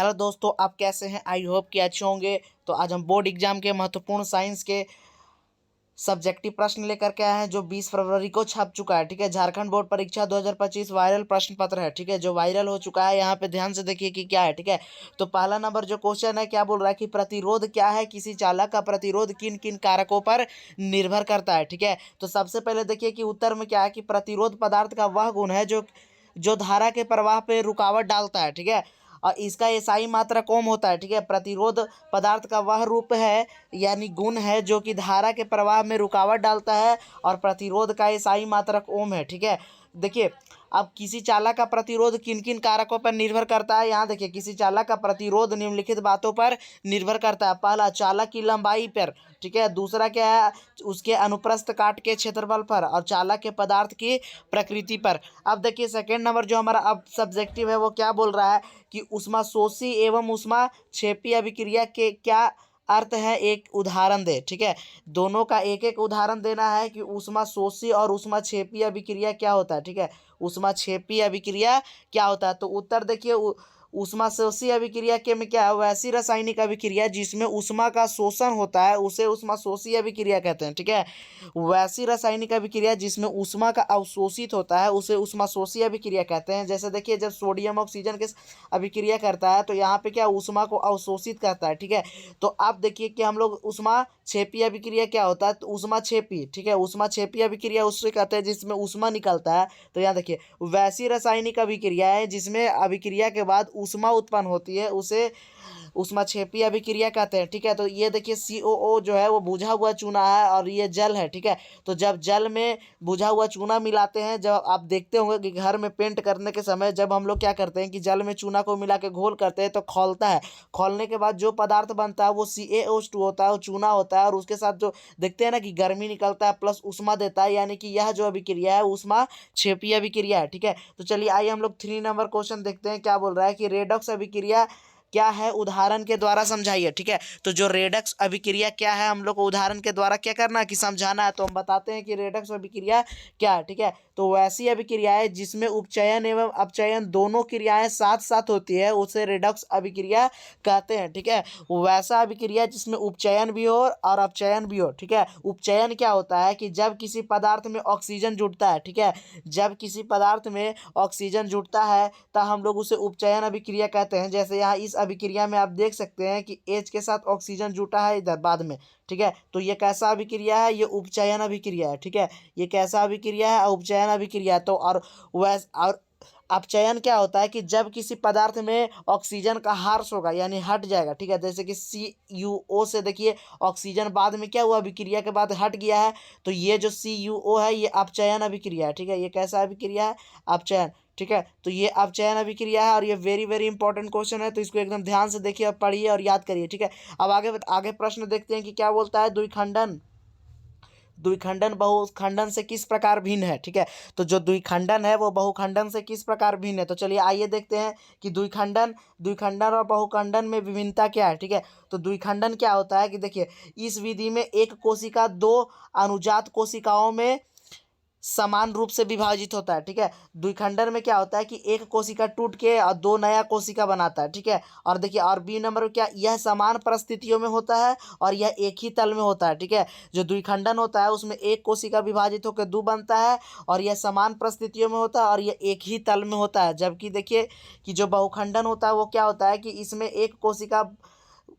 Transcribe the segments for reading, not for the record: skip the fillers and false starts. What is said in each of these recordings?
Hello दोस्तों, आप कैसे हैं? आई होप कि अच्छे होंगे। तो आज हम बोर्ड एग्जाम के महत्वपूर्ण साइंस के सब्जेक्टिव प्रश्न लेकर के आए हैं जो 20 फरवरी को छप चुका है। ठीक है, झारखंड बोर्ड परीक्षा 2025 वायरल प्रश्न पत्र है। ठीक है, जो वायरल हो चुका है, यहाँ पे ध्यान से देखिए कि क्या है। ठीक है, तो पहला नंबर जो क्वेश्चन है, क्या बोल रहा है कि प्रतिरोध क्या है? किसी चालक का प्रतिरोध किन किन कारकों पर निर्भर करता है। ठीक है, तो सबसे पहले देखिए कि उत्तर में क्या है कि प्रतिरोध पदार्थ का वह गुण है जो जो धारा के प्रवाह पे रुकावट डालता है। ठीक है, और इसका एसआई मात्रक ओम होता है। ठीक है, प्रतिरोध पदार्थ का वह रूप है यानी गुण है जो कि धारा के प्रवाह में रुकावट डालता है और प्रतिरोध का एसआई मात्रक ओम है। ठीक है, देखिए अब किसी चालक का प्रतिरोध किन किन कारकों पर निर्भर करता है। यहाँ देखिए, किसी चालक का प्रतिरोध निम्नलिखित बातों पर निर्भर करता है। पहला, चालक की लंबाई पर। ठीक है, दूसरा क्या है, उसके अनुप्रस्थ काट के क्षेत्रफल पर, और चालक के पदार्थ की प्रकृति पर। अब देखिए सेकेंड नंबर जो हमारा अब सब्जेक्टिव है वो क्या बोल रहा है कि ऊष्माशोषी एवं ऊष्माक्षेपी अभिक्रिया के क्या अर्थ है, एक उदाहरण दे। ठीक है, दोनों का एक एक उदाहरण देना है कि ऊष्माशोषी और ऊष्माक्षेपी अभिक्रिया क्या होता है। ठीक है, ऊष्माक्षेपी अभिक्रिया क्या होता है, तो उत्तर देखिए ऊष्माशोषी अभिक्रिया के में क्या है, वैसी रासायनिक अभिक्रिया जिसमें ऊष्मा का शोषण होता है उसे ऊष्माशोषी अभिक्रिया कहते हैं। ठीक है, वैसी रासायनिक अभिक्रिया जिसमें ऊष्मा का अवशोषित होता है उसे ऊष्माशोषी अभिक्रिया कहते हैं। जैसे देखिए, जब सोडियम ऑक्सीजन के अभिक्रिया करता है तो यहाँ पे क्या ऊष्मा को अवशोषित करता है। ठीक है, तो आप देखिए कि हम लोग ऊष्मा छेपी अभिक्रिया क्या होता है, तो ऊष्मा छेपी। ठीक है, ऊष्मा छेपी अभिक्रिया उससे कहते हैं जिसमें ऊष्मा निकलता है। तो यहाँ देखिए, वैसी रासायनिक अभिक्रिया है जिसमें अभिक्रिया के बाद ऊष्मा उत्पन्न होती है उसे ऊष्माक्षेपी अभिक्रिया कहते हैं। ठीक है, तो ये देखिए COO जो है वो बुझा हुआ चूना है और ये जल है। ठीक है, तो जब जल में बुझा हुआ चूना मिलाते हैं, जब आप देखते होंगे कि घर में पेंट करने के समय जब हम लोग क्या करते हैं कि जल में चूना को मिला के घोल करते हैं तो खौलता है। खौलने के बाद जो पदार्थ बनता है वो CaO2 होता है, वो चूना होता है, और उसके साथ जो देखते हैं ना कि गर्मी निकलता है प्लस ऊष्मा देता है, यानी कि यह जो अभिक्रिया है ऊष्मा क्षेपीय अभिक्रिया है। ठीक है, तो चलिए आइए हम लोग 3 नंबर क्वेश्चन देखते हैं। क्या बोल रहा है कि रेडॉक्स अभिक्रिया क्या है, उदाहरण के द्वारा समझाइए। ठीक है, तो जो रेडक्स अभिक्रिया क्या है हम लोग को उदाहरण के द्वारा क्या करना है कि समझाना है। तो हम बताते हैं कि रेडक्स अभिक्रिया क्या है। ठीक है, तो वैसी अभिक्रिया है जिसमें उपचयन एवं अपचयन दोनों क्रियाएं साथ साथ होती है उसे रेडक्स अभिक्रिया कहते हैं। ठीक है, वैसा अभिक्रिया जिसमें उपचयन भी हो और अपचयन भी हो। ठीक है, उपचयन क्या होता है कि जब किसी पदार्थ में ऑक्सीजन जुड़ता है। ठीक है, जब किसी पदार्थ में ऑक्सीजन जुड़ता है तब हम लोग उसे उपचयन अभिक्रिया कहते हैं। जैसे यहाँ इस अभिक्रिया में आप देख सकते हैं कि H के साथ ऑक्सीजन जुटा है इधर बाद में। ठीक है, तो ये कैसा अभिक्रिया है, ये उपचयन अभिक्रिया है। ठीक है, ये कैसा अभिक्रिया है, उपचयन अभिक्रिया। तो और अपचयन क्या होता है कि जब किसी पदार्थ में ऑक्सीजन का ह्रास होगा यानी हट जाएगा। ठीक है, जैसे कि CuO से देखिए ऑक्सीजन बाद में क्या हुआ, अभिक्रिया के बाद हट गया है, तो ये जो CuO है ये अपचयन अभिक्रिया है। ठीक है, ये कैसा अभिक्रिया है, अपचयन। ठीक है, तो ये अपचयन अभिक्रिया है और ये वेरी वेरी इंपॉर्टेंट क्वेश्चन है, तो इसको एकदम ध्यान से देखिए और पढ़िए और याद करिए। ठीक है, अब आगे आगे प्रश्न देखते हैं कि क्या बोलता है। द्विखंडन द्विखंडन बहुखंडन से किस प्रकार भिन्न है। ठीक है, तो जो द्विखंडन है वो बहुखंडन से किस प्रकार भिन्न है, तो चलिए आइए देखते हैं कि द्विखंडन द्विखंडन और बहुखंडन में विभिन्नता क्या है। ठीक है, तो द्विखंडन क्या होता है कि देखिए, इस विधि में एक कोशिका दो अनुजात कोशिकाओं में समान रूप से विभाजित होता है। ठीक है, द्विखंडन में क्या होता है कि एक कोशिका टूट के और दो नया कोशिका बनाता है। ठीक है, और देखिए और बी नंबर में क्या, यह समान परिस्थितियों में होता है और यह एक ही तल में होता है। ठीक है, जो द्विखंडन होता है उसमें एक कोशिका विभाजित होकर दो बनता है और यह समान परिस्थितियों में होता है और यह एक ही तल में होता है। जबकि देखिए कि जो बहुखंडन होता है वो क्या होता है कि इसमें एक कोशिका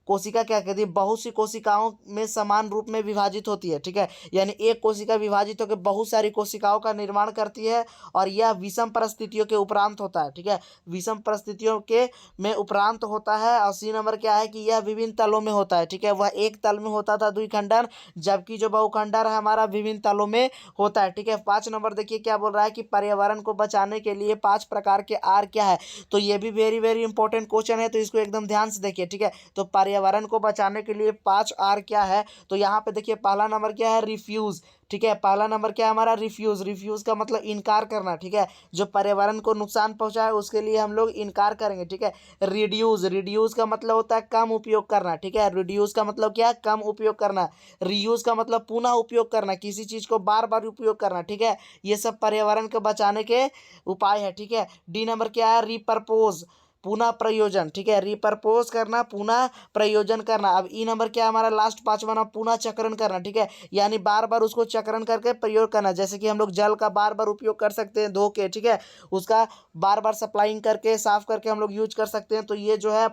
कोशिका क्या कहती है, बहुत सी कोशिकाओं में समान रूप में विभाजित होती है। ठीक है, यानी एक कोशिका विभाजित होकर बहुत सारी कोशिकाओं का निर्माण करती है और यह विषम परिस्थितियों के उपरांत होता है। ठीक है, विषम परिस्थितियों के में उपरांत होता है। और सी नंबर क्या है कि यह विभिन्न तलों में होता है। ठीक है, वह एक तल में होता था द्विखंडन, जबकि जो बहुखंडन है हमारा विभिन्न तलों में होता है। ठीक है, 5 नंबर देखिए क्या बोल रहा है कि पर्यावरण को बचाने के लिए 5 प्रकार के आर क्या है, तो ये भी वेरी वेरी इंपॉर्टेंट क्वेश्चन है, तो इसको एकदम ध्यान से देखिए। ठीक है, तो पर्यावरण को बचाने के लिए 5 आर क्या है, तो यहाँ पे देखिए पहला नंबर क्या है, रिफ्यूज। ठीक है, पहला नंबर क्या है हमारा, रिफ्यूज। रिफ्यूज का मतलब इनकार करना। ठीक है, जो पर्यावरण को नुकसान पहुंचाए उसके लिए हम लोग इनकार करेंगे। ठीक है, रिड्यूस। रिड्यूस का मतलब होता है कम उपयोग करना। ठीक है, रिड्यूस का मतलब क्या है, कम उपयोग करना। रीयूज का मतलब पुनः उपयोग करना, किसी चीज को बार बार उपयोग करना। ठीक है, ये सब पर्यावरण को बचाने के उपाय है। ठीक है, डी नंबर क्या है, रिपर्पोज। पुनः प्रयोजन, ठीक है, रिपर्पोज करना, पुनः प्रयोजन करना। अब ई नंबर क्या है हमारा लास्ट पांचवा नाम, पुनः चक्रण करना, ठीक है, यानी बार बार उसको चक्रण करके प्रयोग करना। जैसे कि हम लोग जल का बार बार उपयोग कर सकते हैं धो के, ठीक है, उसका बार बार सप्लाइंग करके साफ करके हम लोग यूज कर सकते हैं। तो ये जो है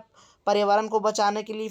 पर्यावरण को बचाने के लिए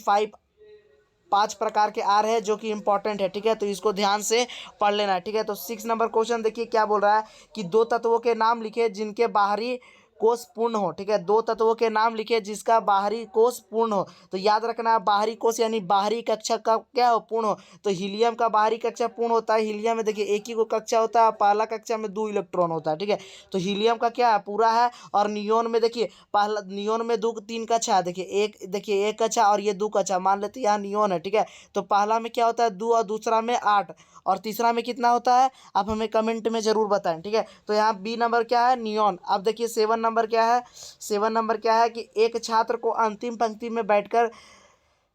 5 प्रकार के आर है जो कि इंपॉर्टेंट है, ठीक है, तो इसको ध्यान से पढ़ लेना है, ठीक है। तो 6 नंबर क्वेश्चन देखिए क्या बोल रहा है कि दो तत्वों के नाम लिखे जिनके बाहरी कोष पूर्ण हो, ठीक है, दो तत्वों के नाम लिखे जिसका बाहरी कोष पूर्ण हो। तो याद रखना बाहरी कोष यानी बाहरी कक्षा का क्या हो, पूर्ण हो। तो हीलियम का बाहरी कक्षा पूर्ण होता है। हीलियम में देखिए एक ही को कक्षा होता है, पहला कक्षा में 2 इलेक्ट्रॉन होता है, ठीक है, तो हीलियम का क्या है, पूरा है। और नियोन में देखिए पहला नियोन में 3 कक्षा है, देखिए एक कक्षा और ये 2 कक्षा मान लेते हैं, यहाँ नियोन है, ठीक है, तो पहला में क्या होता है 2 और दूसरा में 8 और तीसरा में कितना होता है आप हमें कमेंट में जरूर बताएं, ठीक है। तो यहाँ बी नंबर क्या है, नियोन। अब देखिए 7 नंबर क्या है, 7 नंबर क्या है कि एक छात्र को अंतिम पंक्ति में बैठकर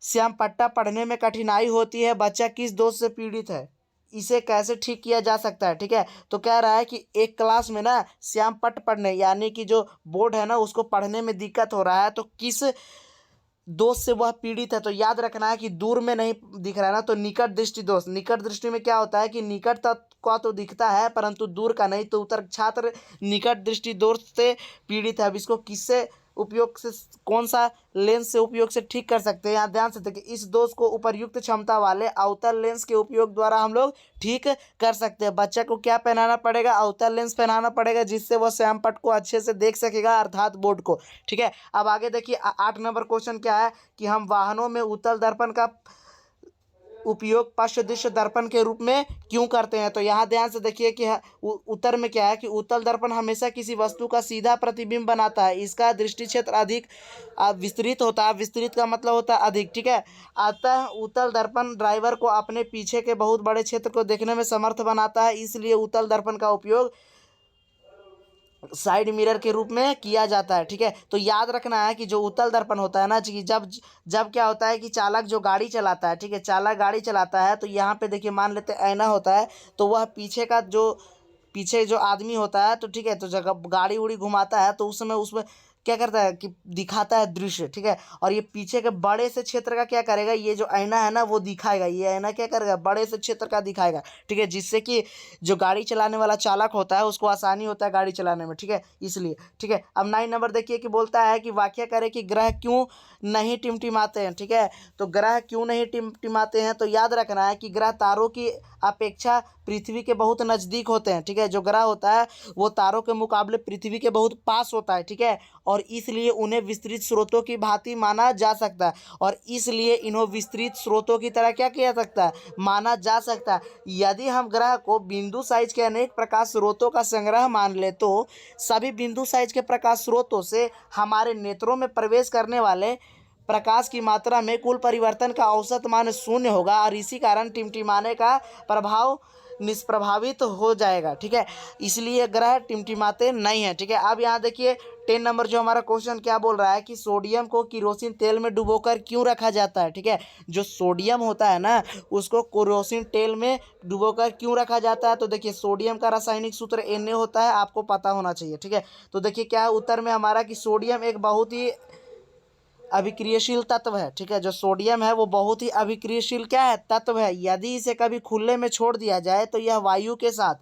श्याम पट्टा पढ़ने में कठिनाई होती है, बच्चा किस दोष से पीड़ित है, इसे कैसे ठीक किया जा सकता है, ठीक है। तो कह रहा है कि एक क्लास में ना श्याम पट्ट पढ़ने यानी कि जो बोर्ड है ना उसको पढ़ने में दिक्कत हो रहा है, तो किस दोष से वह पीड़ित है। तो याद रखना है कि दूर में नहीं दिख रहा है ना, तो निकट दृष्टि दोष। निकट दृष्टि में क्या होता है कि निकट तक का तो दिखता है परंतु दूर का नहीं, तो उत्तर छात्र निकट दृष्टि दोष से पीड़ित है। अब इसको किससे उपयोग से, कौन सा लेंस से उपयोग से ठीक कर सकते हैं, यहाँ ध्यान से देखिए, इस दोष को उपर्युक्त क्षमता वाले अवतल लेंस के उपयोग द्वारा हम लोग ठीक कर सकते हैं। बच्चा को क्या पहनाना पड़ेगा, अवतल लेंस पहनाना पड़ेगा, जिससे वह श्याम पट्ट को अच्छे से देख सकेगा, अर्थात बोर्ड को, ठीक है। अब आगे देखिए 8 नंबर क्वेश्चन क्या है कि हम वाहनों में उत्तल दर्पण का उपयोग पश्च दृश्य दर्पण के रूप में क्यों करते हैं। तो यहाँ ध्यान से देखिए कि उत्तर में क्या है कि उत्तल दर्पण हमेशा किसी वस्तु का सीधा प्रतिबिंब बनाता है, इसका दृष्टि क्षेत्र अधिक विस्तृत होता है। विस्तृत का मतलब होता है अधिक, ठीक है। अतः उत्तल दर्पण ड्राइवर को अपने पीछे के बहुत बड़े क्षेत्र को देखने में समर्थ बनाता है, इसलिए उत्तल दर्पण का उपयोग साइड मिरर के रूप में किया जाता है, ठीक है। तो याद रखना है कि जो उत्तल दर्पण होता है ना, कि जब जब क्या होता है कि चालक जो गाड़ी चलाता है, ठीक है, चालक गाड़ी चलाता है, तो यहाँ पे देखिए मान लेते हैं ऐना होता है, तो वह पीछे जो आदमी होता है, तो ठीक है, तो जब गाड़ी उड़ी घुमाता है तो उस समय उसमें क्या करता है कि दिखाता है दृश्य, ठीक है। और ये पीछे के बड़े से क्षेत्र का क्या करेगा, ये जो आईना है ना वो दिखाएगा, ये आईना क्या करेगा, बड़े से क्षेत्र का दिखाएगा, ठीक है, जिससे कि जो गाड़ी चलाने वाला चालक होता है उसको आसानी होता है गाड़ी चलाने में, ठीक है, इसलिए, ठीक है। अब 9 नंबर देखिए कि बोलता है कि व्याख्या करें कि ग्रह क्यों नहीं टिमटिमाते हैं, ठीक है। तो ग्रह क्यों नहीं टिमटिमाते हैं, तो याद रखना है कि ग्रह तारों की अपेक्षा पृथ्वी के बहुत नज़दीक होते हैं, ठीक है। जो ग्रह होता है वो तारों के मुकाबले पृथ्वी के बहुत पास होता है, ठीक है, और इसलिए उन्हें विस्तृत स्रोतों की भांति माना जा सकता है, और इसलिए इन्हें विस्तृत स्रोतों की तरह क्या किया सकता है, माना जा सकता है। यदि हम ग्रह को बिंदु साइज के अनेक प्रकाश स्रोतों का संग्रह मान ले तो सभी बिंदु साइज के प्रकाश स्रोतों से हमारे नेत्रों में प्रवेश करने वाले प्रकाश की मात्रा में कुल परिवर्तन का औसत मान शून्य होगा, और इसी कारण टिमटिमाने का प्रभाव निष्प्रभावित हो जाएगा, ठीक है, इसलिए ग्रह टिमटिमाते नहीं हैं, ठीक है। अब यहाँ देखिए 10 नंबर जो हमारा क्वेश्चन क्या बोल रहा है कि सोडियम को किरोसिन तेल में डुबोकर क्यों रखा जाता है, ठीक है। जो सोडियम होता है ना उसको किरोसिन तेल में डुबोकर क्यों रखा जाता है, तो देखिए सोडियम का रासायनिक सूत्र Na होता है, आपको पता होना चाहिए, ठीक है। तो देखिए क्या है उत्तर में हमारा कि सोडियम एक बहुत ही अभिक्रियशील तत्व है, ठीक है, जो सोडियम है वो बहुत ही अभिक्रियशील क्या है, तत्व है। यदि इसे कभी खुले में छोड़ दिया जाए तो यह वायु के साथ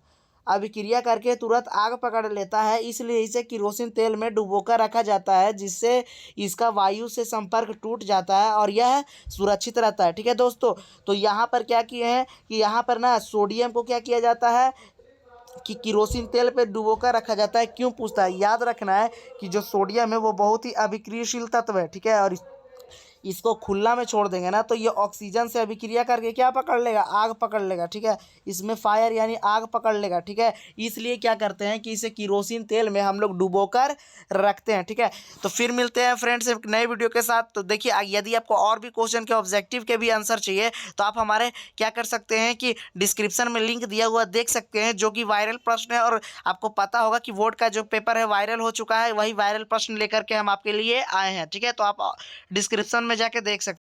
अभिक्रिया करके तुरंत आग पकड़ लेता है, इसलिए इसे किरोसिन तेल में डुबोकर रखा जाता है, जिससे इसका वायु से संपर्क टूट जाता है और यह सुरक्षित रहता है, ठीक है दोस्तों। तो यहाँ पर क्या किए हैं कि यहाँ पर ना सोडियम को क्या किया जाता है कि किरोसिन तेल पे डुबोकर रखा जाता है, क्यों पूछता है, याद रखना है कि जो सोडियम है वो बहुत ही अभिक्रियशील तत्व है, ठीक है, और इसको खुला में छोड़ देंगे ना तो ये ऑक्सीजन से अभिक्रिया करके क्या पकड़ लेगा, आग पकड़ लेगा, ठीक है, इसमें फायर यानी आग पकड़ लेगा, ठीक है। इसलिए क्या करते हैं कि इसे किरोसिन तेल में हम लोग डुबोकर रखते हैं, ठीक है। तो फिर मिलते हैं फ्रेंड्स एक नए वीडियो के साथ। तो देखिए यदि आपको और भी क्वेश्चन के ऑब्जेक्टिव के भी आंसर चाहिए तो आप हमारे क्या कर सकते हैं कि डिस्क्रिप्शन में लिंक दिया हुआ देख सकते हैं, जो कि वायरल प्रश्न है, और आपको पता होगा कि बोर्ड का जो पेपर है वायरल हो चुका है, वही वायरल प्रश्न लेकर के हम आपके लिए आए हैं, ठीक है। तो आप डिस्क्रिप्शन में जाके देख सकते हैं।